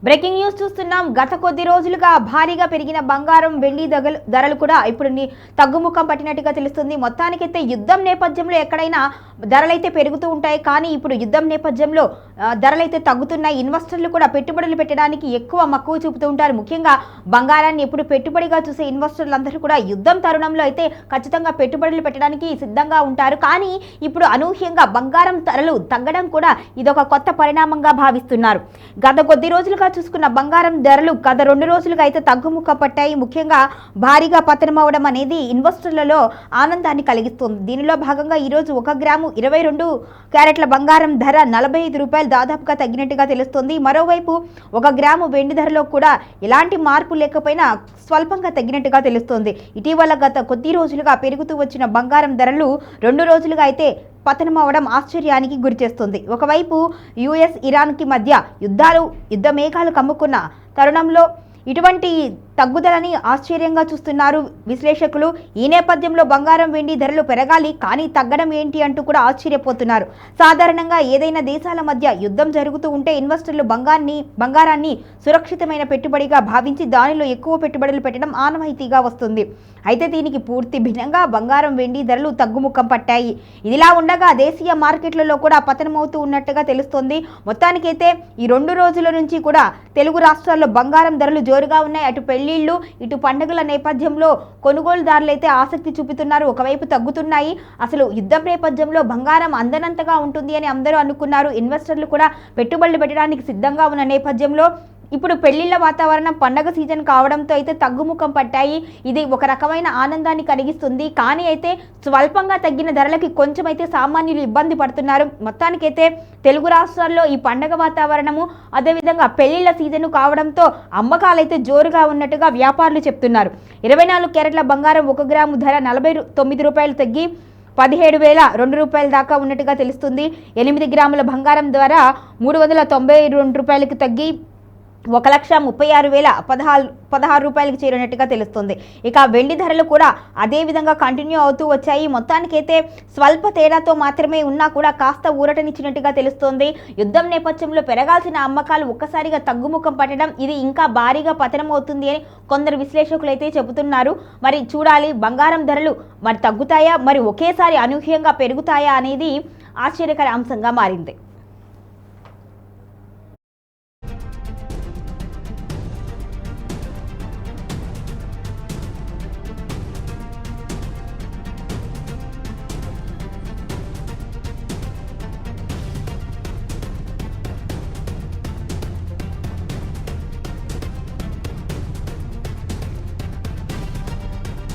Breaking news చూస్తున్నాం. గత కొద్ది రోజులుగా భారీగా పెరిగిన బంగారం వెండి ధరలు కూడా ఇప్పుడు తగ్గుముఖం పట్టినట్టుగా తెలుస్తుంది. మొత్తానికైతే యుద్ధం నేపథ్యంలో ఎక్కడైనా ధరలైతే పెరుగుతూ ఉంటాయి, కానీ ఇప్పుడు యుద్ధం నేపథ్యంలో ధరలైతే తగ్గుతున్నాయి. ఇన్వెస్టర్లు కూడా పెట్టుబడులు పెట్టడానికి ఎక్కువ మక్కువ చూపుతూ ఉంటారు. ముఖ్యంగా బంగారాన్ని ఎప్పుడు పెట్టుబడిగా చూసే ఇన్వెస్టర్లందరూ కూడా యుద్ధం తరుణంలో అయితే ఖచ్చితంగా పెట్టుబడులు పెట్టడానికి సిద్ధంగా ఉంటారు. కానీ ఇప్పుడు అనూహ్యంగా బంగారం ధరలు తగ్గడం కూడా ఇదొక కొత్త పరిణామంగా భావిస్తున్నారు. గత కొద్ది రోజులుగా చూసుకున్న బంగారం ధరలు గత 2 రోజులుగా అయితే తగ్గుముఖ పట్టాయి. ముఖ్యంగా భారీగా పతనం అవడం అనేది ఇన్వెస్టర్లలో ఆనందాన్ని కలిగిస్తుంది. దీనిలో భాగంగా ఈరోజు 1 గ్రాము 22 క్యారెట్ల బంగారం ధర 45 రూపాయలు దాదాపుగా తగ్గినట్టుగా తెలుస్తుంది. మరోవైపు 1 గ్రాము వెండి ధరలో కూడా ఎలాంటి మార్పు లేకపోయినా స్వల్పంగా తగ్గినట్టుగా తెలుస్తుంది. ఇటీవల గత కొద్ది రోజులుగా పెరుగుతూ వచ్చిన బంగారం ధరలు 2 రోజులుగా అయితే పతనం అవడం ఆశ్చర్యానికి గురిచేస్తుంది. ఒకవైపు యుఎస్ ఇరాన్కి మధ్య యుద్ధ మేఘాలు కమ్ముకున్న తరుణంలో ఇటువంటి తగ్గుదలని ఆశ్చర్యంగా చూస్తున్నారు విశ్లేషకులు. ఈ నేపథ్యంలో బంగారం వెండి ధరలు పెరగాలి, కానీ తగ్గడం ఏంటి అంటూ కూడా ఆశ్చర్యపోతున్నారు. సాధారణంగా ఏదైనా దేశాల మధ్య యుద్ధం జరుగుతూ ఉంటే ఇన్వెస్టర్లు బంగారాన్ని సురక్షితమైన పెట్టుబడిగా భావించి దానిలో ఎక్కువ పెట్టుబడులు పెట్టడం ఆనవాయితీగా వస్తుంది. అయితే దీనికి పూర్తి భిన్నంగా బంగారం వెండి ధరలు తగ్గుముఖం పట్టాయి. ఇదిలా ఉండగా దేశీయ మార్కెట్లలో కూడా పతనమవుతూ ఉన్నట్టుగా తెలుస్తోంది. మొత్తానికైతే ఈ 2 రోజుల నుంచి కూడా తెలుగు రాష్ట్రాల్లో బంగారం ధరలు జోరుగా ఉన్నాయి. అటు పెళ్లిళ్ళు, ఇటు పండుగల నేపథ్యంలో కొనుగోలుదారులు అయితే ఆసక్తి చూపుతున్నారు. ఒకవైపు తగ్గుతున్నాయి. అసలు యుద్ధం నేపథ్యంలో బంగారం అందనంతగా ఉంటుంది అని అందరూ అనుకున్నారు. ఇన్వెస్టర్లు కూడా పెట్టుబడులు పెట్టడానికి సిద్ధంగా ఉన్న నేపథ్యంలో ఇప్పుడు పెళ్లిళ్ల వాతావరణం, పండగ సీజన్ కావడంతో అయితే తగ్గుముఖం పట్టాయి. ఇది ఒక రకమైన ఆనందాన్ని కలిగిస్తుంది. కానీ అయితే స్వల్పంగా తగ్గిన ధరలకి కొంచెం అయితే సామాన్యులు ఇబ్బంది పడుతున్నారు. మొత్తానికైతే తెలుగు రాష్ట్రాల్లో ఈ పండగ వాతావరణము, అదేవిధంగా పెళ్లిళ్ల సీజన్ కావడంతో అమ్మకాలైతే జోరుగా ఉన్నట్టుగా వ్యాపారులు చెప్తున్నారు. 24 క్యారెట్ల బంగారం 1 గ్రాము ధర 49 రూపాయలు తగ్గి 17,002 రూపాయల దాకా ఉన్నట్టుగా తెలుస్తుంది. 8 గ్రాముల బంగారం ద్వారా 392 రూపాయలకి తగ్గి 1,36,016 రూపాయలకు చేరినట్టుగా తెలుస్తుంది. ఇక వెండి ధరలు కూడా అదే విధంగా కంటిన్యూ అవుతూ వచ్చాయి. మొత్తానికైతే స్వల్ప తేడాతో మాత్రమే ఉన్నా కూడా కాస్త ఊరటనిచ్చినట్టుగా తెలుస్తోంది. యుద్ధం నేపథ్యంలో పెరగాల్సిన అమ్మకాలు ఒక్కసారిగా తగ్గుముఖం పట్టడం, ఇది ఇంకా భారీగా పతనం అవుతుంది అని కొందరు విశ్లేషకులు అయితే చెబుతున్నారు. మరి చూడాలి, బంగారం ధరలు మరి తగ్గుతాయా, మరి ఒకేసారి అనూహ్యంగా పెరుగుతాయా అనేది ఆశ్చర్యకర అంశంగా మారింది.